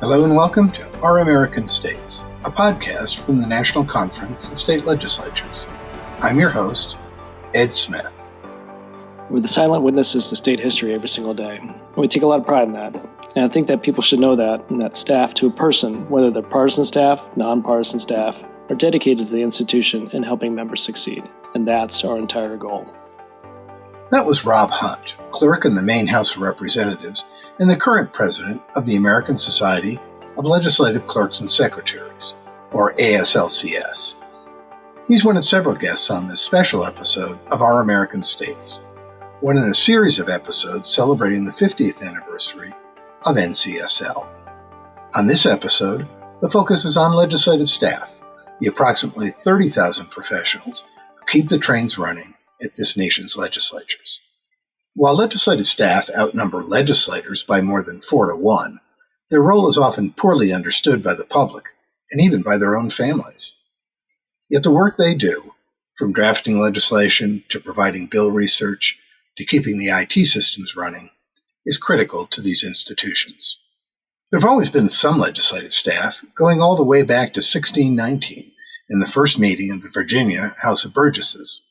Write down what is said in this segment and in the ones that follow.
Hello and welcome to Our American States, a podcast from the National Conference and State Legislatures. I'm your host, Ed Smith. We're the silent witnesses to state history every single day. And we take a lot of pride in that. And I think that people should know that, and that staff to a person, whether they're partisan staff, nonpartisan staff, are dedicated to the institution and helping members succeed. And that's our entire goal. That was Rob Hunt, clerk in the Maine House of Representatives and the current president of the American Society of Legislative Clerks and Secretaries, or ASLCS. He's one of several guests on this special episode of Our American States, one in a series of episodes celebrating the 50th anniversary of NCSL. On this episode, the focus is on legislative staff, the approximately 30,000 professionals who keep the trains running at this nation's legislatures. While legislative staff outnumber legislators by more than 4 to 1, their role is often poorly understood by the public and even by their own families. Yet the work they do, from drafting legislation to providing bill research to keeping the IT systems running, is critical to these institutions. There have always been some legislative staff, going all the way back to 1619 in the first meeting of the Virginia House of Burgesses.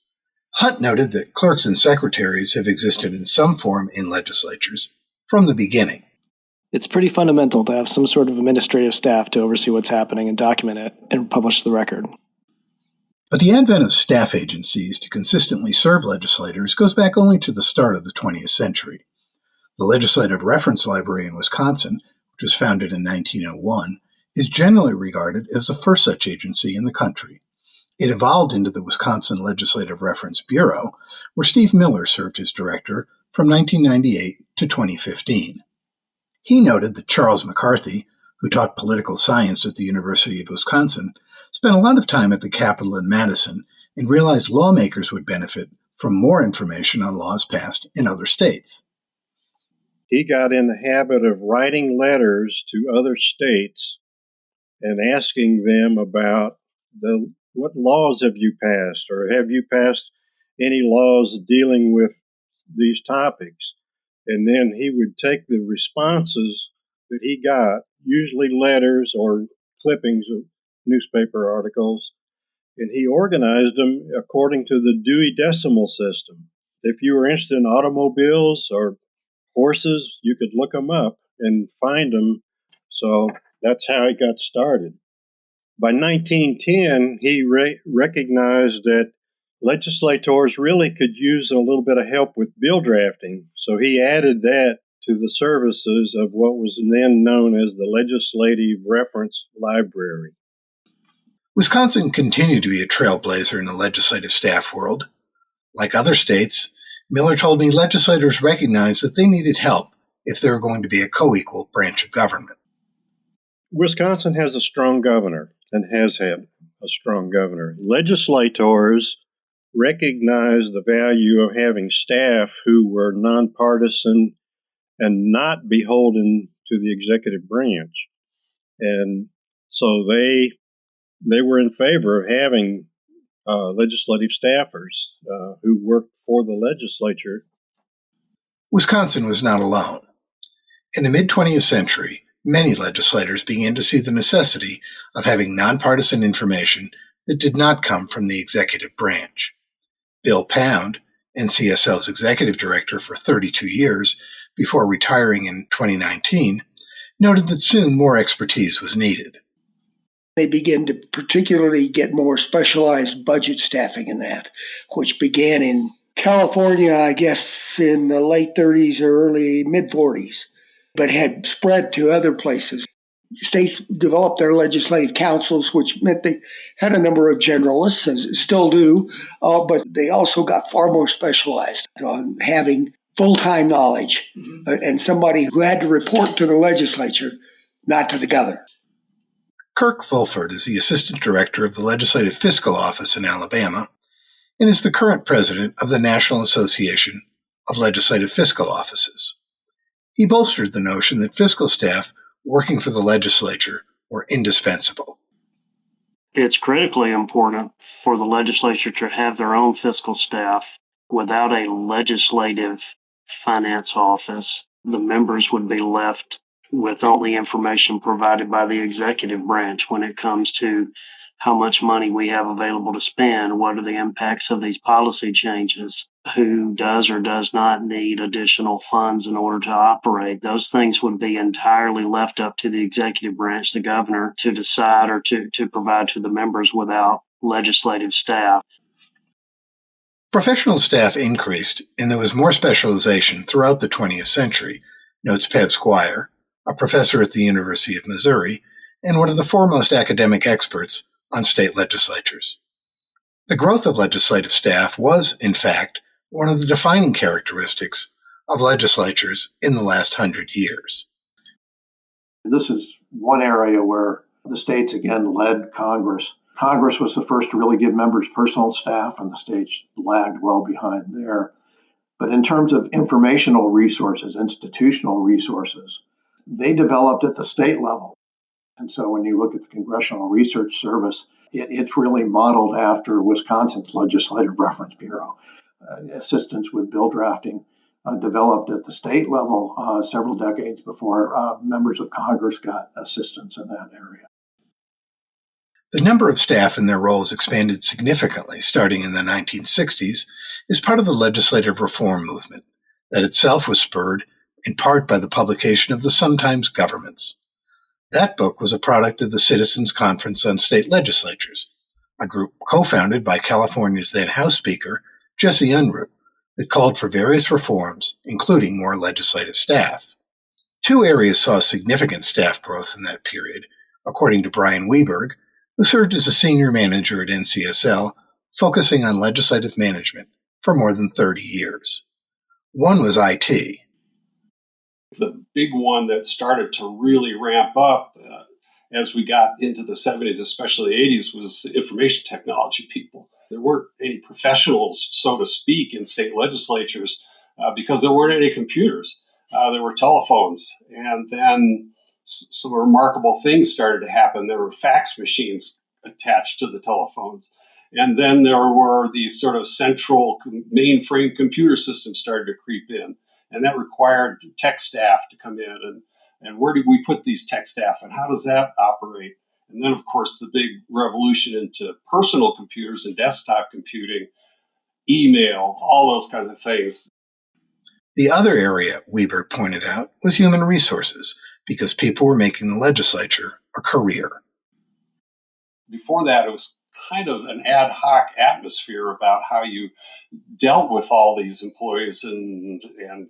Hunt noted that clerks and secretaries have existed in some form in legislatures from the beginning. It's pretty fundamental to have some sort of administrative staff to oversee what's happening and document it and publish the record. But the advent of staff agencies to consistently serve legislators goes back only to the start of the 20th century. The Legislative Reference Library in Wisconsin, which was founded in 1901, is generally regarded as the first such agency in the country. It evolved into the Wisconsin Legislative Reference Bureau, where Steve Miller served as director from 1998 to 2015. He noted that Charles McCarthy, who taught political science at the University of Wisconsin, spent a lot of time at the Capitol in Madison and realized lawmakers would benefit from more information on laws passed in other states. He got in the habit of writing letters to other states and asking them about what laws have you passed, or have you passed any laws dealing with these topics? And then he would take the responses that he got, usually letters or clippings of newspaper articles, and he organized them according to the Dewey Decimal System. If you were interested in automobiles or horses, you could look them up and find them. So that's how he got started. By 1910, he recognized that legislators really could use a little bit of help with bill drafting. So he added that to the services of what was then known as the Legislative Reference Library. Wisconsin continued to be a trailblazer in the legislative staff world. Like other states, Miller told me legislators recognized that they needed help if they were going to be a co-equal branch of government. Wisconsin has a strong governor and has had a strong governor. Legislators recognize the value of having staff who were nonpartisan and not beholden to the executive branch. And so they were in favor of having legislative staffers who worked for the legislature. Wisconsin was not alone. In the mid-20th century, many legislators began to see the necessity of having nonpartisan information that did not come from the executive branch. Bill Pound, NCSL's executive director for 32 years before retiring in 2019, noted that soon more expertise was needed. They began to particularly get more specialized budget staffing in that, which began in California, I guess, in the late 30s or early mid-40s, but had spread to other places. States developed their legislative councils, which meant they had a number of generalists, and still do, but they also got far more specialized on having full-time knowledge and somebody who had to report to the legislature, not to the governor. Kirk Fulford is the Assistant Director of the Legislative Fiscal Office in Alabama and is the current president of the National Association of Legislative Fiscal Offices. He bolstered the notion that fiscal staff working for the legislature were indispensable. It's critically important for the legislature to have their own fiscal staff. Without a legislative finance office, the members would be left with only information provided by the executive branch when it comes to how much money we have available to spend, what are the impacts of these policy changes, who does or does not need additional funds in order to operate. Those things would be entirely left up to the executive branch, the governor, to decide or to provide to the members without legislative staff. Professional staff increased, and there was more specialization throughout the 20th century, notes Pat Squire, a professor at the University of Missouri and one of the foremost academic experts on state legislatures. The growth of legislative staff was, in fact, one of the defining characteristics of legislatures in the last 100 years. This is one area where the states again led Congress. Congress was the first to really give members personal staff, and the states lagged well behind there. But in terms of informational resources, institutional resources, they developed at the state level. And so when you look at the Congressional Research Service, it's really modeled after Wisconsin's Legislative Reference Bureau. Assistance with bill drafting developed at the state level several decades before members of Congress got assistance in that area. The number of staff and their roles expanded significantly starting in the 1960s as part of the legislative reform movement that itself was spurred in part by the publication of the Sun-Times Governments. That book was a product of the Citizens Conference on State Legislatures, a group co-founded by California's then House Speaker, Jesse Unruh, that called for various reforms, including more legislative staff. Two areas saw significant staff growth in that period, according to Brian Weberg, who served as a senior manager at NCSL, focusing on legislative management for more than 30 years. One was IT. The big one that started to really ramp up as we got into the 70s, especially the 80s, was information technology people. There weren't any professionals, so to speak, in state legislatures because there weren't any computers. There were telephones. And then some remarkable things started to happen. There were fax machines attached to the telephones. And then there were these sort of central mainframe computer systems started to creep in. And that required tech staff to come in. And where do we put these tech staff and how does that operate? And then, of course, the big revolution into personal computers and desktop computing, email, all those kinds of things. The other area, Weber pointed out, was human resources, because people were making the legislature a career. Before that, it was kind of an ad hoc atmosphere about how you dealt with all these employees and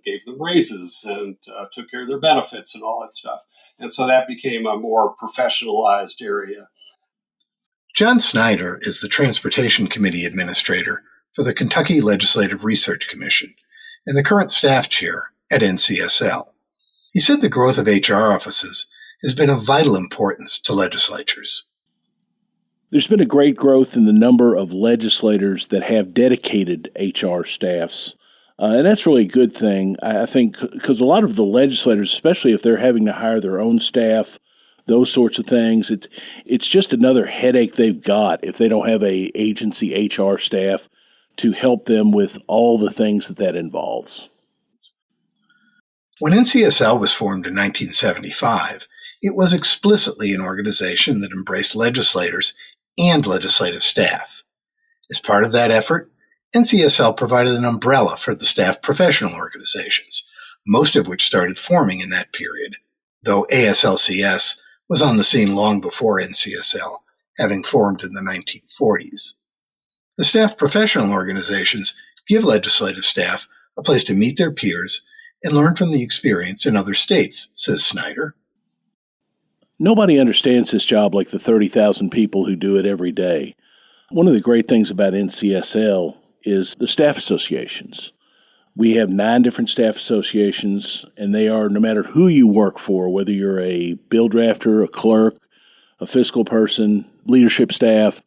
gave them raises and took care of their benefits and all that stuff. And so that became a more professionalized area. John Snyder is the Transportation Committee Administrator for the Kentucky Legislative Research Commission and the current staff chair at NCSL. He said the growth of HR offices has been of vital importance to legislatures. There's been a great growth in the number of legislators that have dedicated HR staffs. And that's really a good thing, I think, because a lot of the legislators, especially if they're having to hire their own staff, those sorts of things, it's just another headache they've got if they don't have a agency HR staff to help them with all the things that involves. When NCSL was formed in 1975, it was explicitly an organization that embraced legislators and legislative staff. As part of that effort, NCSL provided an umbrella for the staff professional organizations, most of which started forming in that period, though ASLCS was on the scene long before NCSL, having formed in the 1940s. The staff professional organizations give legislative staff a place to meet their peers and learn from the experience in other states, says Snyder. Nobody understands this job like the 30,000 people who do it every day. One of the great things about NCSL is the staff associations. We have 9 different staff associations, and they are, no matter who you work for, whether you're a bill drafter, a clerk, a fiscal person, leadership staff,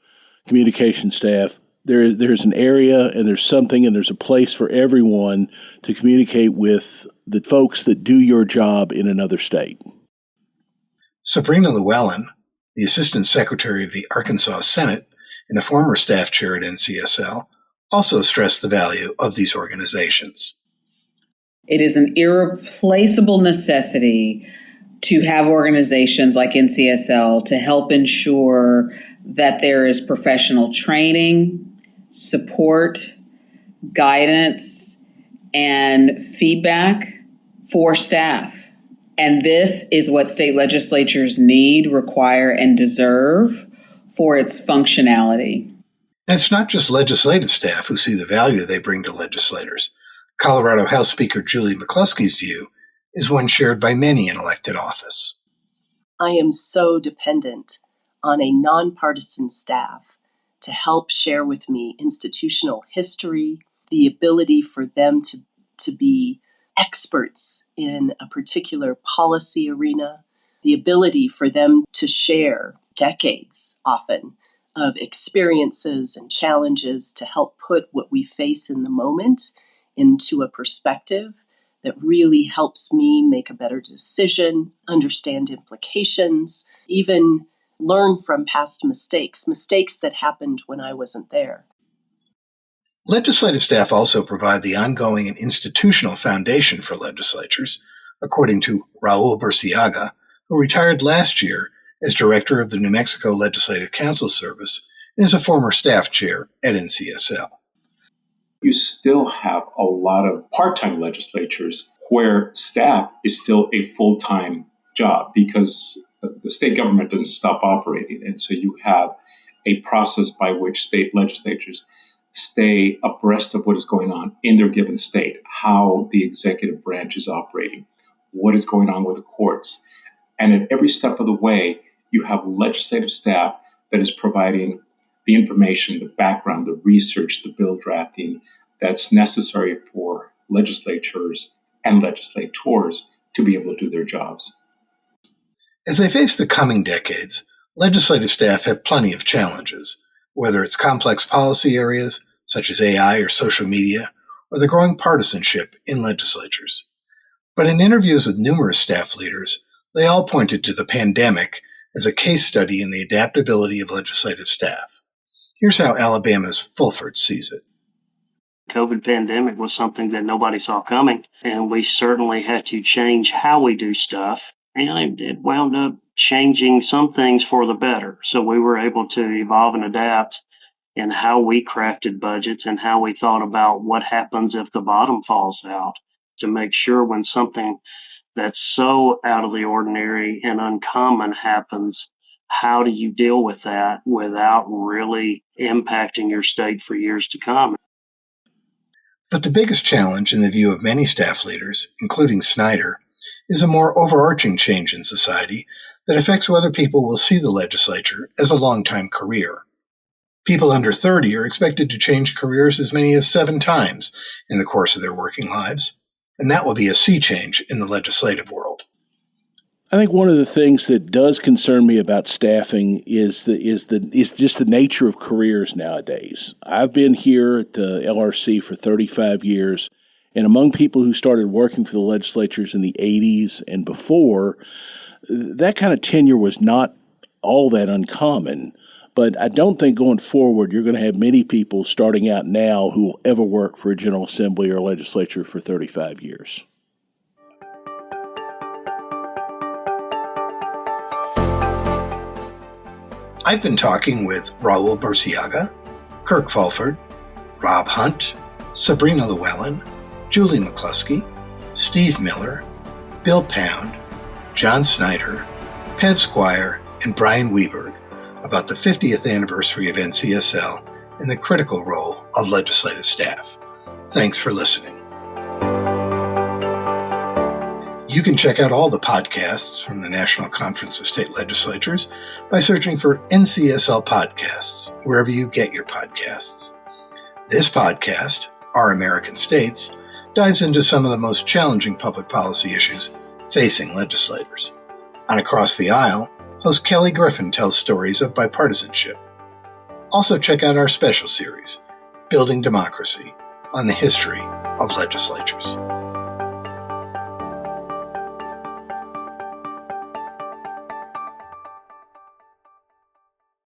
communication staff, there's an area and there's something and there's a place for everyone to communicate with the folks that do your job in another state. Sabrina Llewellyn, the Assistant Secretary of the Arkansas Senate and a former staff chair at NCSL, also stressed the value of these organizations. It is an irreplaceable necessity to have organizations like NCSL to help ensure that there is professional training, support, guidance, and feedback for staff. And this is what state legislatures need, require, and deserve for its functionality. And it's not just legislative staff who see the value they bring to legislators. Colorado House Speaker Julie McCluskey's view is one shared by many in elected office. I am so dependent on a nonpartisan staff to help share with me institutional history, the ability for them to be experts in a particular policy arena, the ability for them to share decades often of experiences and challenges to help put what we face in the moment into a perspective that really helps me make a better decision, understand implications, even learn from past mistakes that happened when I wasn't there. Legislative staff also provide the ongoing and institutional foundation for legislatures, according to Raul Burciaga, who retired last year as director of the New Mexico Legislative Council Service and is a former staff chair at NCSL. You still have a lot of part-time legislatures where staff is still a full-time job because the state government doesn't stop operating. And so you have a process by which state legislatures stay abreast of what is going on in their given state, how the executive branch is operating, what is going on with the courts. And at every step of the way, you have legislative staff that is providing the information, the background, the research, the bill drafting that's necessary for legislatures and legislators to be able to do their jobs. As they face the coming decades, legislative staff have plenty of challenges, whether it's complex policy areas such as AI or social media, or the growing partisanship in legislatures. But in interviews with numerous staff leaders, they all pointed to the pandemic as a case study in the adaptability of legislative staff. Here's how Alabama's Fulford sees it. COVID pandemic was something that nobody saw coming, and we certainly had to change how we do stuff, and it wound up changing some things for the better. So we were able to evolve and adapt in how we crafted budgets and how we thought about what happens if the bottom falls out, to make sure when something that's so out of the ordinary and uncommon happens, how do you deal with that without really impacting your state for years to come? But the biggest challenge, in the view of many staff leaders, including Snyder, is a more overarching change in society that affects whether people will see the legislature as a long-time career. People under 30 are expected to change careers as many as 7 times in the course of their working lives, and that will be a sea change in the legislative world. I think one of the things that does concern me about staffing is just the nature of careers nowadays. I've been here at the LRC for 35 years, and among people who started working for the legislatures in the 80s and before, that kind of tenure was not all that uncommon. But I don't think going forward you're going to have many people starting out now who will ever work for a General Assembly or legislature for 35 years. I've been talking with Raul Burciaga, Kirk Fulford, Rob Hunt, Sabrina Llewellyn, Julie McCluskey, Steve Miller, Bill Pound, John Snyder, Pat Squire, and Brian Weberg about the 50th anniversary of NCSL and the critical role of legislative staff. Thanks for listening. You can check out all the podcasts from the National Conference of State Legislatures by searching for NCSL Podcasts, wherever you get your podcasts. This podcast, Our American States, dives into some of the most challenging public policy issues facing legislators. On Across the Aisle, host Kelly Griffin tells stories of bipartisanship. Also check out our special series, Building Democracy, on the history of legislatures.